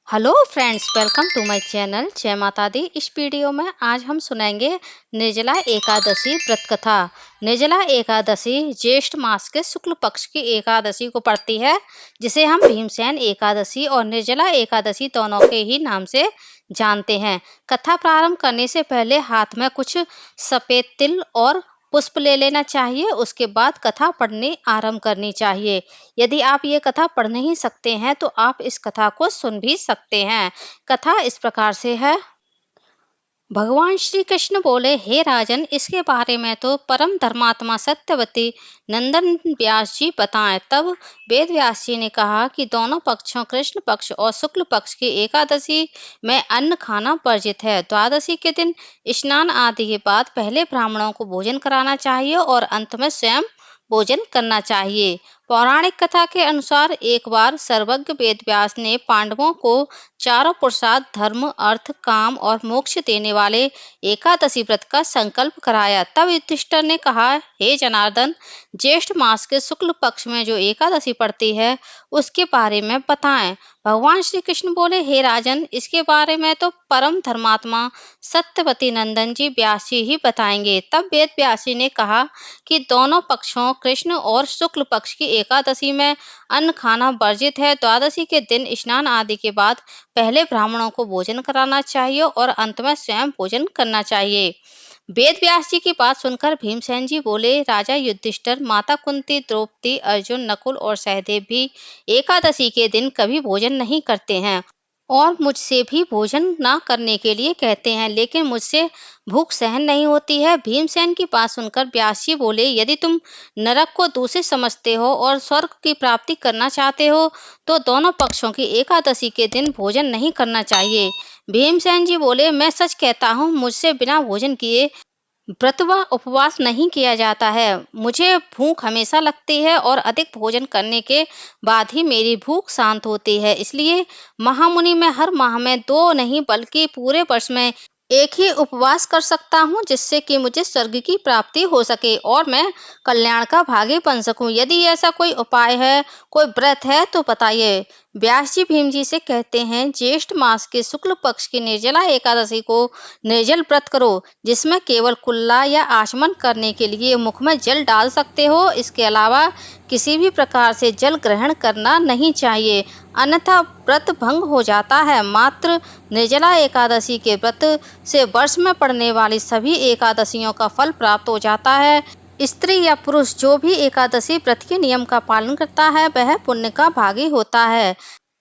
Hello friends, welcome to my channel. जय माता दी। इस वीडियो में आज हम सुनेंगे निर्जला एकादशी व्रत कथा। निर्जला एकादशी ज्येष्ठ मास के शुक्ल पक्ष की एकादशी को पड़ती है, जिसे हम भीमसेन एकादशी और निर्जला एकादशी दोनों के ही नाम से जानते हैं। कथा प्रारंभ करने से पहले हाथ में कुछ सफेद तिल और पुष्प ले लेना चाहिए। उसके बाद कथा पढ़नी आरंभ करनी चाहिए। यदि आप ये कथा पढ़ नहीं सकते हैं तो आप इस कथा को सुन भी सकते हैं। कथा इस प्रकार से है। भगवान श्री कृष्ण बोले, हे राजन, इसके बारे में तो परम धर्मात्मा सत्यवती नंदन व्यास जी बताएं। तब वेद व्यास जी ने कहा कि दोनों पक्षों कृष्ण पक्ष और शुक्ल पक्ष की एकादशी में अन्न खाना वर्जित है। द्वादशी के दिन स्नान आदि के बाद पहले ब्राह्मणों को भोजन कराना चाहिए और अंत में स्वयं भोजन करना चाहिए। पौराणिक कथा के अनुसार एक बार सर्वज्ञ वेद व्यास ने पांडवों को चारों पुरुषार्थ धर्म, अर्थ, काम और मोक्ष देने वाले एकादशी व्रत का संकल्प कराया। तब युधिष्ठिर ने कहा, हे जनार्दन, ज्येष्ठ मास के शुक्ल पक्ष में जो एकादशी पड़ती है उसके बारे में बताएं। भगवान श्री कृष्ण बोले, हे राजन, इसके बारे में तो परम धर्मात्मा सत्यवती नंदन जी व्यास जी ही बताएंगे। तब वेद व्यास जी ने कहा कि दोनों पक्षों कृष्ण और शुक्ल पक्ष की एकादशी में अन्न खाना वर्जित है। द्वादशी के दिन स्नान आदि के बाद पहले ब्राह्मणों को भोजन कराना चाहिए और अंत में स्वयं भोजन करना चाहिए। वेद व्यास जी की बात सुनकर भीमसेन जी बोले, राजा युधिष्ठिर, माता कुंती, द्रौपदी, अर्जुन, नकुल और सहदेव भी एकादशी के दिन कभी भोजन नहीं करते हैं और मुझसे भी भोजन ना करने के लिए कहते हैं, लेकिन मुझसे भूख सहन नहीं होती है। भीमसेन की बात सुनकर व्यास जी बोले, यदि तुम नरक को दूषित समझते हो और स्वर्ग की प्राप्ति करना चाहते हो तो दोनों पक्षों की एकादशी के दिन भोजन नहीं करना चाहिए। भीमसेन जी बोले, मैं सच कहता हूँ, मुझसे बिना भोजन किए व्रत व उपवास नहीं किया जाता है। मुझे भूख हमेशा लगती है और अधिक भोजन करने के बाद ही मेरी भूख शांत होती है। इसलिए महामुनि, मैं हर माह में 2 नहीं बल्कि पूरे वर्ष में एक ही उपवास कर सकता हूँ, जिससे कि मुझे स्वर्ग की प्राप्ति हो सके और मैं कल्याण का भागी बन सकूं। यदि ऐसा कोई उपाय है, कोई व्रत है तो बताइए। व्यास जी भीम जी से कहते हैं, ज्येष्ठ मास के शुक्ल पक्ष की निर्जला एकादशी को निर्जल व्रत करो, जिसमें केवल कुल्ला या आचमन करने के लिए मुख में जल डाल सकते हो। इसके अलावा किसी भी प्रकार से जल ग्रहण करना नहीं चाहिए, अन्यथा व्रत भंग हो जाता है। मात्र निर्जला एकादशी के व्रत से वर्ष में पड़ने वाली सभी एकादशियों का फल प्राप्त हो जाता है। स्त्री या पुरुष जो भी एकादशी व्रत के नियम का पालन करता है वह पुण्य का भागी होता है।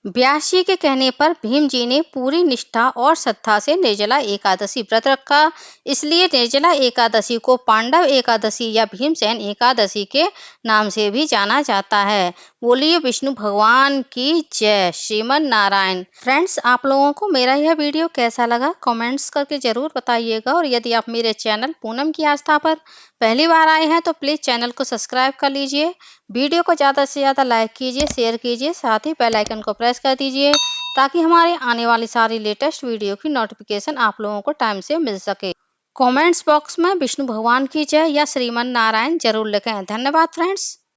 व्यास जी के कहने पर भीम जी ने पूरी निष्ठा और श्रद्धा से निर्जला एकादशी व्रत रखा। इसलिए निर्जला एकादशी को पांडव एकादशी या भीमसेन एकादशी के नाम से भी जाना जाता है। बोलिए विष्णु भगवान की जय। श्रीमन नारायण। फ्रेंड्स, आप लोगों को मेरा यह वीडियो कैसा लगा कमेंट्स करके जरूर बताइएगा, और यदि आप मेरे चैनल पूनम की आस्था पर पहली बार आए हैं तो प्लीज़ चैनल को सब्सक्राइब कर लीजिए। वीडियो को ज़्यादा से ज़्यादा लाइक कीजिए, शेयर कीजिए, साथ ही बेल आइकन को प्रेस कर दीजिए ताकि हमारे आने वाली सारी लेटेस्ट वीडियो की नोटिफिकेशन आप लोगों को टाइम से मिल सके। कमेंट्स बॉक्स में विष्णु भगवान की जय या श्रीमन नारायण जरूर लिखें। धन्यवाद फ्रेंड्स।